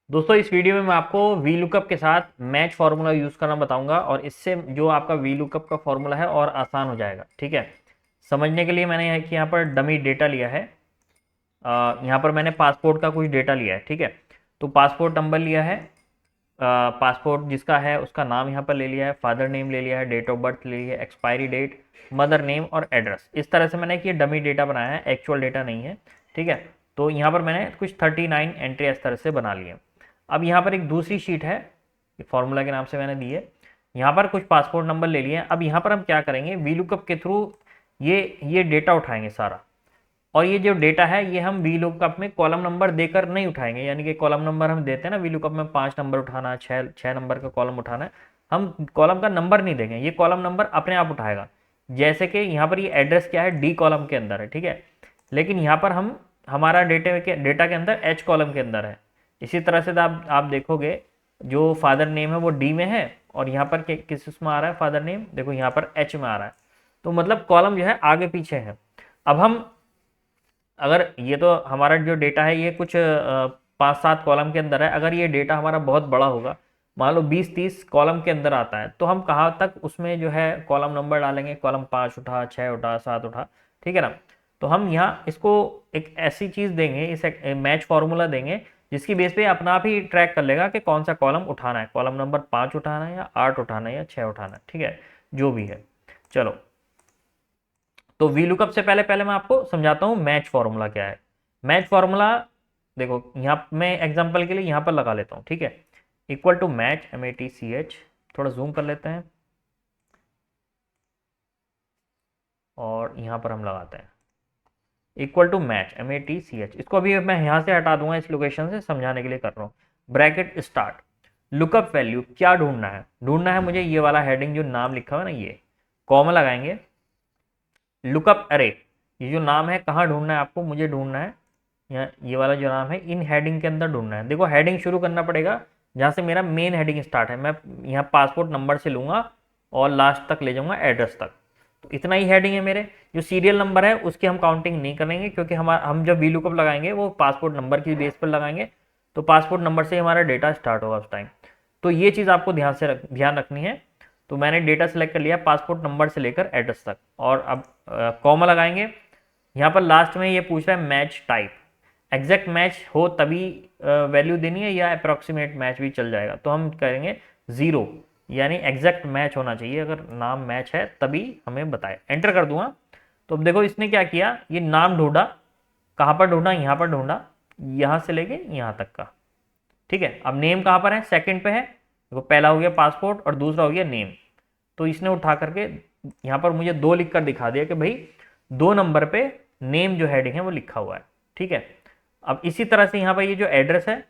दोस्तों इस वीडियो में मैं आपको वी लुकअप के साथ मैच फार्मूला यूज़ करना बताऊंगा और इससे जो आपका वी लुकअप का फार्मूला है और आसान हो जाएगा। ठीक है, समझने के लिए मैंने यहाँ पर डमी डेटा लिया है। यहाँ पर मैंने पासपोर्ट का कुछ डेटा लिया है। ठीक है, तो पासपोर्ट नंबर लिया है, पासपोर्ट जिसका है उसका नाम यहाँ पर ले लिया है, फादर नेम ले लिया है, डेट ऑफ बर्थ ले लिया है, एक्सपायरी डेट, मदर नेम और एड्रेस। इस तरह से मैंने एक ये डमी डेटा बनाया है, एक्चुअल डेटा नहीं है। ठीक है, तो यहाँ पर मैंने कुछ 39 एंट्री इस तरह से बना लिए। अब यहाँ पर एक दूसरी शीट है, फॉर्मूला के नाम से मैंने दी है। यहाँ पर कुछ पासपोर्ट नंबर ले लिए हैं। अब यहाँ पर हम क्या करेंगे, वी लुकअप के थ्रू ये डेटा उठाएंगे सारा। और ये जो डेटा है ये हम वी लुकअप में कॉलम नंबर देकर नहीं उठाएंगे, यानी कि कॉलम नंबर हम देते हैं ना, वी लुकअप में 5 नंबर उठाना है, छः नंबर का कॉलम उठाना है। हम कॉलम का नंबर नहीं देंगे, ये कॉलम नंबर अपने आप उठाएगा। जैसे कि यहाँ पर ये एड्रेस क्या है, डी कॉलम के अंदर है। ठीक है, लेकिन यहाँ पर हम हमारा डेटा के अंदर एच कॉलम के अंदर है। इसी तरह से आप देखोगे जो फादर नेम है वो डी में है और यहाँ पर किस उसमें आ रहा है फादर नेम, देखो यहाँ पर एच में आ रहा है। तो मतलब कॉलम जो है आगे पीछे है। अब हम अगर ये तो हमारा जो डेटा है ये कुछ 5-7 कॉलम के अंदर है, अगर ये डेटा हमारा बहुत बड़ा होगा, मान लो 20-30 कॉलम के अंदर आता है, तो हम कहाँ तक उसमें जो है कॉलम नंबर डालेंगे, कॉलम 5 उठा, 6 उठा, 7 उठा। ठीक है ना, तो हम यहाँ इसको एक ऐसी चीज़ देंगे, इस मैच फार्मूला देंगे जिसकी बेस पे अपना आप ही ट्रैक कर लेगा कि कौन सा कॉलम उठाना है, कॉलम नंबर 5 उठाना है या 8 उठाना है या 6 उठाना है। ठीक है, जो भी है। चलो, तो वी लुकअप से पहले पहले मैं आपको समझाता हूँ मैच फार्मूला क्या है। मैच फार्मूला देखो, यहाँ मैं एग्जांपल के लिए यहाँ पर लगा लेता हूँ। ठीक है, इक्वल टू मैच, MATCH, थोड़ा जूम कर लेते हैं और यहाँ पर हम लगाते हैं इक्वल टू मैच, MATCH। इसको अभी मैं यहाँ से हटा दूंगा, इस लोकेशन से समझाने के लिए कर रहा हूँ। ब्रैकेट स्टार्ट, लुकअप वैल्यू क्या ढूंढना है, ढूंढना है मुझे ये वाला हेडिंग जो नाम लिखा हुआ है ना, ये कॉमा लगाएंगे। लुकअप अरे, ये जो नाम है कहाँ ढूंढना है आपको, मुझे ढूंढना है यहाँ, ये वाला जो नाम है इन हेडिंग के अंदर ढूंढना है। देखो हेडिंग शुरू करना पड़ेगा जहाँ से मेरा मेन हेडिंग स्टार्ट है। मैं यहाँ पासपोर्ट नंबर से लूँगा और लास्ट तक ले जाऊँगा एड्रेस तक। तो इतना ही हेडिंग है मेरे। जो सीरियल नंबर है उसकी हम काउंटिंग नहीं करेंगे, क्योंकि हम जब वी लुकअप लगाएंगे वो पासपोर्ट नंबर की बेस पर लगाएंगे। तो पासपोर्ट नंबर से हमारा डेटा स्टार्ट होगा उस टाइम। तो ये चीज़ आपको ध्यान रखनी है। तो मैंने डेटा सेलेक्ट कर लिया पासपोर्ट नंबर से लेकर एड्रेस तक, और अब कॉमा लगाएंगे। यहाँ पर लास्ट में ये पूछ रहा है मैच टाइप, एग्जैक्ट मैच हो तभी वैल्यू देनी है या अप्रॉक्सीमेट मैच भी चल जाएगा। तो हम करेंगे 0, यानी एग्जैक्ट मैच होना चाहिए, अगर नाम मैच है तभी हमें बताए। एंटर कर दूंगा। तो अब देखो इसने क्या किया, ये नाम ढूंढा, कहाँ पर ढूंढा, यहाँ पर ढूंढा, यहाँ से लेके यहाँ तक का। ठीक है, अब नेम कहाँ पर है, सेकंड पे है। देखो पहला हो गया पासपोर्ट और दूसरा हो गया नेम। तो इसने उठा करके यहाँ पर मुझे 2 लिख कर दिखा दिया कि भाई 2 नंबर पे नेम जो हेडिंग है वो लिखा हुआ है। ठीक है, अब इसी तरह से यहाँ पर ये जो एड्रेस है,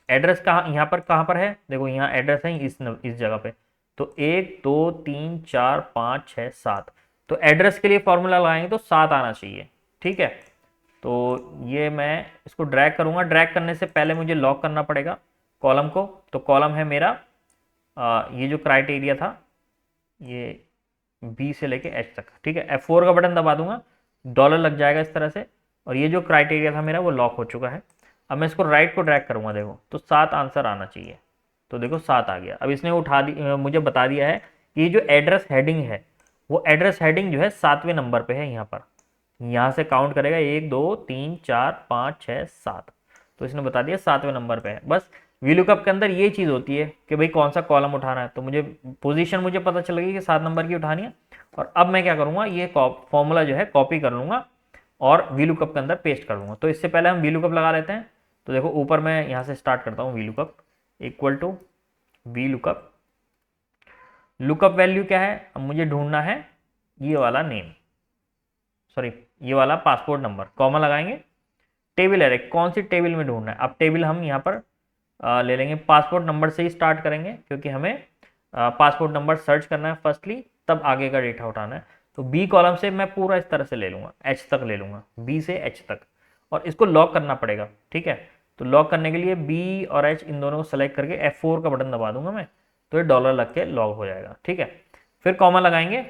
एड्रेस कहाँ पर है, देखो यहाँ एड्रेस है इस जगह पे। तो 1 2 3 4 5 6 7, तो एड्रेस के लिए फॉर्मूला लगाएंगे तो 7 आना चाहिए। ठीक है, तो ये मैं इसको ड्रैग करूंगा। ड्रैग करने से पहले मुझे लॉक करना पड़ेगा कॉलम को। तो कॉलम है मेरा ये जो क्राइटेरिया था, ये बी से लेके एच तक। ठीक है, F4 का बटन दबा दूंगा, डॉलर लग जाएगा इस तरह से, और ये जो क्राइटेरिया था मेरा वो लॉक हो चुका है। अब मैं इसको राइट को ड्रैग करूंगा, देखो तो 7 आंसर आना चाहिए। तो देखो 7 आ गया। अब इसने मुझे बता दिया है कि ये जो एड्रेस हेडिंग है वो एड्रेस हेडिंग जो है 7वें नंबर पे है। यहाँ पर यहाँ से काउंट करेगा 1 2 3 4 5 6 7, तो इसने बता दिया 7वें नंबर पे है। बस वीलुकअप के अंदर ये चीज़ होती है कि भाई कौन सा कॉलम उठाना है। तो मुझे पोजीशन मुझे पता चल गई कि 7 नंबर की उठानी है। और अब मैं क्या करूँगा, ये फॉर्मूला जो है कॉपी कर लूँगा और वीलुकअप के अंदर पेस्ट कर दूँगा। तो इससे पहले हम वीलुकअप लगा लेते हैं। तो देखो ऊपर मैं यहाँ से स्टार्ट करता हूँ, VLOOKUP equal to VLOOKUP. Lookup value क्या है, अब मुझे ढूंढना है ये वाला नेम, सॉरी ये वाला पासपोर्ट नंबर, कॉमा लगाएंगे। टेबल है, कौन सी टेबल में ढूंढना है। अब टेबल हम यहाँ पर ले लेंगे, पासपोर्ट नंबर से ही स्टार्ट करेंगे क्योंकि हमें पासपोर्ट नंबर सर्च करना है फर्स्टली, तब आगे का डेटा उठाना है। तो बी कॉलम से मैं पूरा इस तरह से ले लूँगा, एच तक ले लूँगा, बी से एच तक, और इसको लॉक करना पड़ेगा। ठीक है, तो लॉक करने के लिए बी और एच इन दोनों को सेलेक्ट करके F4 का बटन दबा दूंगा मैं, तो ये डॉलर लग के लॉक हो जाएगा। ठीक है, फिर कॉमा लगाएंगे।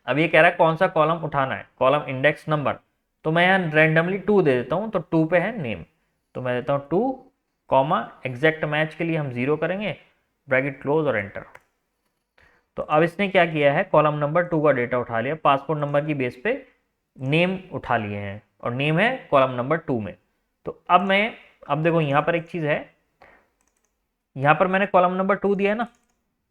अब ये कह रहा है कौन सा कॉलम उठाना है, कॉलम इंडेक्स नंबर। तो मैं यहाँ रैंडमली 2 दे देता हूँ, तो 2 पे है नेम, तो मैं देता हूँ 2 कॉमा, एग्जैक्ट मैच के लिए हम 0 करेंगे, ब्रैकेट क्लोज और एंटर। तो अब इसने क्या किया है, कॉलम नंबर 2 का डेटा उठा लिया, पासपोर्ट नंबर की बेस पे नेम उठा लिए हैं और नेम है कॉलम नंबर 2 में। तो अब देखो यहाँ पर एक चीज़ है, यहाँ पर मैंने कॉलम नंबर 2 दिया है ना,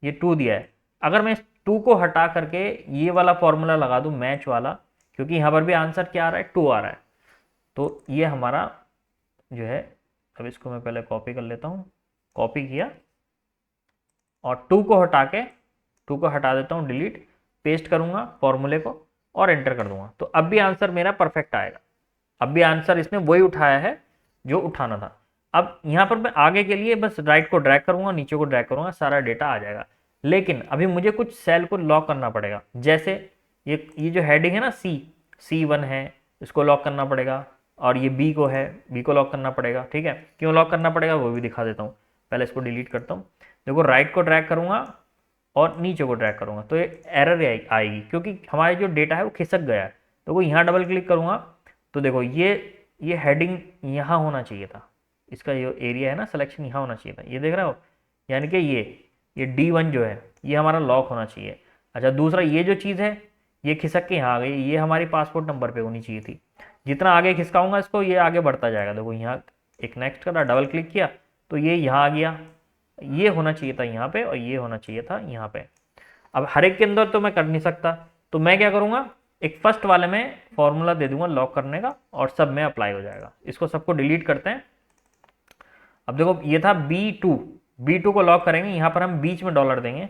ये 2 दिया है। अगर मैं इस 2 को हटा करके ये वाला फॉर्मूला लगा दूं मैच वाला, क्योंकि यहाँ पर भी आंसर क्या आ रहा है, 2 आ रहा है, तो ये हमारा जो है, अब इसको मैं पहले कॉपी कर लेता हूँ, कॉपी किया और 2 को हटा के 2 को हटा देता हूँ, डिलीट, पेस्ट करूंगा फॉर्मूले को और एंटर कर दूंगा। तो अब भी आंसर मेरा परफेक्ट आएगा, अब भी आंसर इसने वही उठाया है जो उठाना था। अब यहाँ पर मैं आगे के लिए बस राइट को ड्रैग करूंगा, नीचे को ड्रैग करूंगा, सारा डेटा आ जाएगा। लेकिन अभी मुझे कुछ सेल को लॉक करना पड़ेगा, जैसे ये जो हेडिंग है ना, C1 है, इसको लॉक करना पड़ेगा, और ये बी को है, बी को लॉक करना पड़ेगा। ठीक है, क्यों लॉक करना पड़ेगा वो भी दिखा देता हूँ, पहले इसको डिलीट करता हूँ। देखो राइट को ड्रैग करूंगा और नीचे को ड्रैग करूंगा तो ये एरर आएगी, क्योंकि हमारे जो डेटा है वो खिसक गया है। तो वो यहाँ डबल क्लिक करूंगा तो देखो ये हेडिंग यहाँ होना चाहिए था, इसका ये एरिया है ना सिलेक्शन यहाँ होना चाहिए था, ये देख रहे हो, यानी कि ये D1 जो है ये हमारा लॉक होना चाहिए। अच्छा, दूसरा ये जो चीज़ है ये खिसक के यहाँ आ गई, ये हमारी पासपोर्ट नंबर पे होनी चाहिए थी। जितना आगे खिसकाऊंगा इसको ये आगे बढ़ता जाएगा। देखो यहाँ एक नेक्स्ट करा, डबल क्लिक किया तो ये यहाँ आ गया, ये होना चाहिए था यहाँ पे और ये होना चाहिए था यहाँ पे। अब हर एक के अंदर तो मैं कर नहीं सकता, तो मैं क्या करूँगा, एक फर्स्ट वाले में फॉर्मूला दे दूंगा लॉक करने का और सब में अप्लाई हो जाएगा। इसको सबको डिलीट करते हैं। अब देखो ये था B2 को लॉक करेंगे, यहाँ पर हम बीच में डॉलर देंगे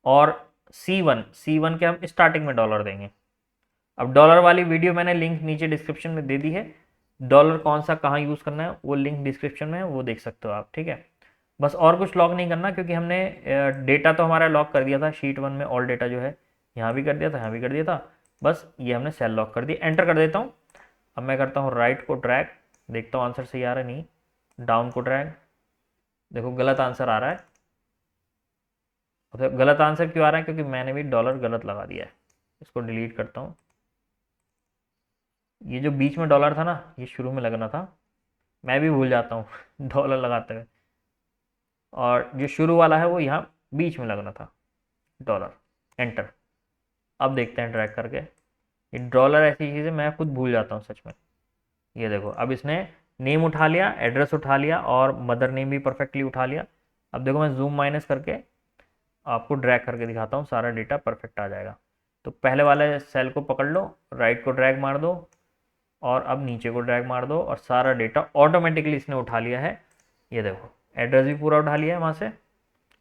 और C1 के हम स्टार्टिंग में डॉलर देंगे। अब डॉलर वाली वीडियो मैंने लिंक नीचे डिस्क्रिप्शन में दे दी है, डॉलर कौन सा कहाँ यूज़ करना है वो लिंक डिस्क्रिप्शन में है, वो देख सकते हो आप। ठीक है, बस और कुछ लॉक नहीं करना, क्योंकि हमने डेटा तो हमारा लॉक कर दिया था शीट 1 में, ऑल डेटा जो है यहाँ भी कर दिया था, यहाँ भी कर दिया था, बस ये हमने सेल लॉक कर दिया। एंटर कर देता हूँ। अब मैं करता हूँ राइट को ड्रैग, देखता हूँ आंसर सही आ रहा है, नहीं, डाउन को ड्रैग, देखो गलत आंसर आ रहा है। तो गलत आंसर क्यों आ रहा है, क्योंकि मैंने भी डॉलर गलत लगा दिया है। इसको डिलीट करता हूँ। ये जो बीच में डॉलर था ना, ये शुरू में लगना था, मैं भी भूल जाता हूँ डॉलर लगाते हुए, और जो शुरू वाला है वो यहाँ बीच में लगना था, डॉलर। एंटर। अब देखते हैं ड्रैग करके, ये डॉलर ऐसी चीज़ है मैं खुद भूल जाता हूँ सच में। ये देखो अब इसने नेम उठा लिया, एड्रेस उठा लिया और मदर नेम भी परफेक्टली उठा लिया। अब देखो मैं जूम माइनस करके आपको ड्रैग करके दिखाता हूँ, सारा डेटा परफेक्ट आ जाएगा। तो पहले वाले सेल को पकड़ लो, राइट को ड्रैग मार दो और अब नीचे को ड्रैग मार दो और सारा डेटा ऑटोमेटिकली इसने उठा लिया है। ये देखो एड्रेस भी पूरा उठा लिया है वहाँ से।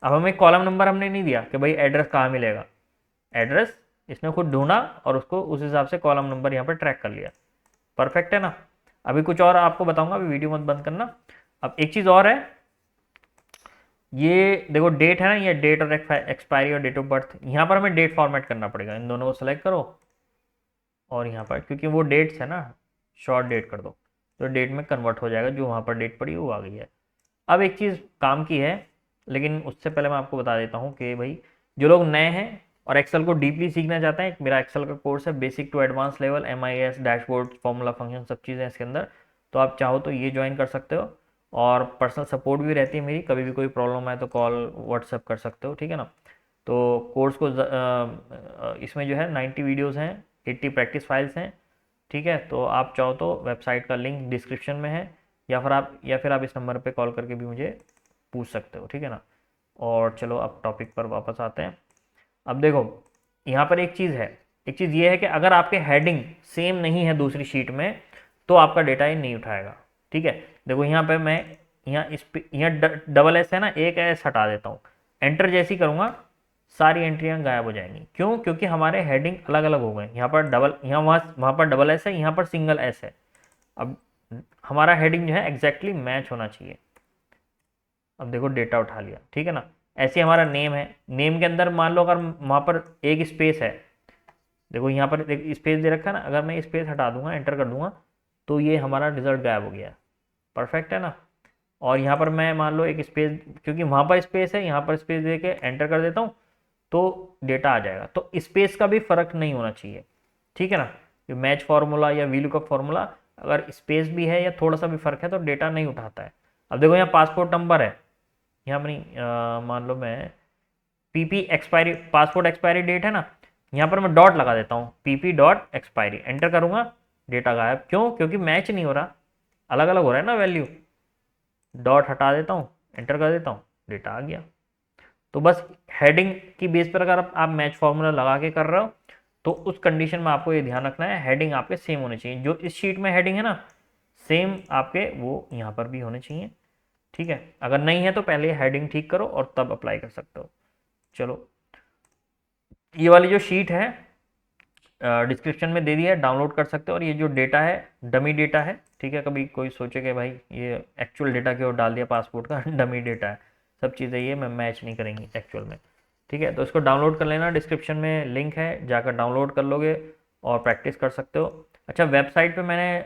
अब हमें कॉलम नंबर हमने नहीं दिया कि भाई एड्रेस कहाँ मिलेगा, एड्रेस इसने खुद ढूंढा और उसको उस हिसाब से कॉलम नंबर यहाँ पर ट्रैक कर लिया। परफेक्ट है ना। अभी कुछ और आपको बताऊंगा, अभी वीडियो मत बंद करना। अब एक चीज़ और है, ये देखो डेट है ना, ये डेट और एक्सपायरी और डेट ऑफ बर्थ, यहाँ पर हमें डेट फॉर्मेट करना पड़ेगा। इन दोनों को सेलेक्ट करो और यहाँ पर क्योंकि वो डेट्स है ना, शॉर्ट डेट कर दो तो डेट में कन्वर्ट हो जाएगा, जो वहाँ पर डेट पड़ी वो आ गई है। अब एक चीज़ काम की है, लेकिन उससे पहले मैं आपको बता देता हूँ कि भाई जो लोग नए हैं और एक्सेल को डीपली सीखना चाहते हैं, मेरा एक्सेल का कोर्स है basic to advance level, MIS, dashboard, formula, function, सब चीज़ें इसके अंदर। तो आप चाहो तो ये ज्वाइन कर सकते हो और पर्सनल सपोर्ट भी रहती है मेरी, कभी भी कोई प्रॉब्लम है तो कॉल व्हाट्सएप कर सकते हो। ठीक है ना। तो कोर्स को इसमें जो है 90 वीडियोज़ हैं, 80 प्रैक्टिस फाइल्स हैं। ठीक है, तो आप चाहो तो वेबसाइट का लिंक डिस्क्रिप्शन में है, या फिर आप इस नंबर पे कॉल करके भी मुझे पूछ सकते हो। ठीक है ना। और चलो अब टॉपिक पर वापस आते हैं। अब देखो यहाँ पर एक चीज़ है, एक चीज़ ये है कि अगर आपके हेडिंग सेम नहीं है दूसरी शीट में तो आपका डेटा ये नहीं उठाएगा। ठीक है, देखो यहाँ पे मैं यहाँ डबल एस है ना, एक एस हटा देता हूँ, एंटर जैसी करूँगा सारी एंट्रियाँ गायब हो जाएंगी। क्यों? क्योंकि हमारे हेडिंग अलग अलग हो गए, यहाँ पर डबल, वहाँ पर डबल एस है, यहाँ पर सिंगल एस है। अब हमारा हेडिंग जो है एग्जैक्टली मैच होना चाहिए। अब देखो डेटा उठा लिया। ठीक है ना। ऐसे हमारा नेम है, नेम के अंदर मान लो अगर वहाँ पर एक स्पेस है, देखो यहाँ पर एक स्पेस दे रखा है ना, अगर मैं स्पेस हटा दूंगा, एंटर कर दूंगा तो ये हमारा रिजल्ट गायब हो गया। परफेक्ट है ना। और यहाँ पर मैं मान लो एक स्पेस, क्योंकि वहाँ पर स्पेस है, यहाँ पर स्पेस दे के एंटर कर देता हूँ तो डेटा आ जाएगा। तो स्पेस का भी फर्क नहीं होना चाहिए। ठीक है ना। मैच फार्मूला या वीलुकअप फार्मूला अगर स्पेस भी है या थोड़ा सा भी फर्क है तो डेटा नहीं उठाता है। अब देखो यहाँ पासपोर्ट नंबर है, यहाँ पर नहीं, मान लो मैं PP expiry, passport expiry date है ना, यहाँ पर मैं डॉट लगा देता हूँ, पीपी डॉट एक्सपायरी, एंटर करूँगा, डेटा गायब। क्यों? क्योंकि मैच नहीं हो रहा, अलग अलग हो रहा है ना वैल्यू। डॉट हटा देता हूँ, एंटर कर देता हूँ, डेटा आ गया। तो बस हेडिंग की बेस पर अगर आप मैच फॉर्मूला लगा के कर रहे हो तो उस कंडीशन में आपको ये ध्यान रखना है, हेडिंग आपके सेम होने चाहिए। जो इस शीट में हेडिंग है ना, सेम आपके वो यहाँ पर भी होने चाहिए। ठीक है, अगर नहीं है तो पहले हेडिंग ठीक करो और तब अप्लाई कर सकते हो। चलो, ये वाली जो शीट है डिस्क्रिप्शन में दे दिया है, डाउनलोड कर सकते हो। और ये जो डेटा है डमी डेटा है, ठीक है। कभी कोई सोचे कि भाई ये एक्चुअल डेटा क्यों डाल दिया पासपोर्ट का, डमी डेटा है, सब चीज़ें ये मैं मैच नहीं करेंगी एक्चुअल में। ठीक है, तो इसको डाउनलोड कर लेना, डिस्क्रिप्शन में लिंक है, जाकर डाउनलोड कर लोगे और प्रैक्टिस कर सकते हो। अच्छा, वेबसाइट पे मैंने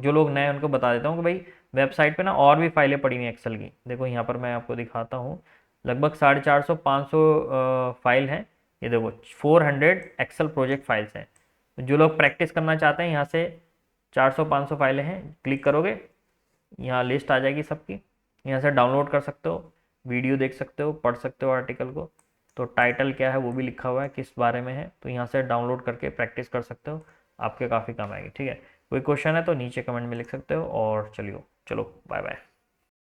जो लोग नए हैं उनको बता देता हूँ कि भाई वेबसाइट पे ना और भी फाइलें पड़ी हुई हैं एक्सेल की। देखो यहाँ पर मैं आपको दिखाता हूँ, लगभग 450-500 फाइल हैं। ये देखो 400 एक्सेल प्रोजेक्ट फाइल्स हैं। जो लोग प्रैक्टिस करना चाहते हैं, यहाँ से 400-500 फाइलें हैं, क्लिक करोगे यहाँ लिस्ट आ जाएगी सबकी, यहाँ से डाउनलोड कर सकते हो, वीडियो देख सकते हो, पढ़ सकते हो आर्टिकल को। तो टाइटल क्या है वो भी लिखा हुआ है, किस बारे में है, तो यहाँ से डाउनलोड करके प्रैक्टिस कर सकते हो, आपके काफ़ी काम आएगी। ठीक है, कोई क्वेश्चन है तो नीचे कमेंट में लिख सकते हो। और चलिए, चलो बाय बाय।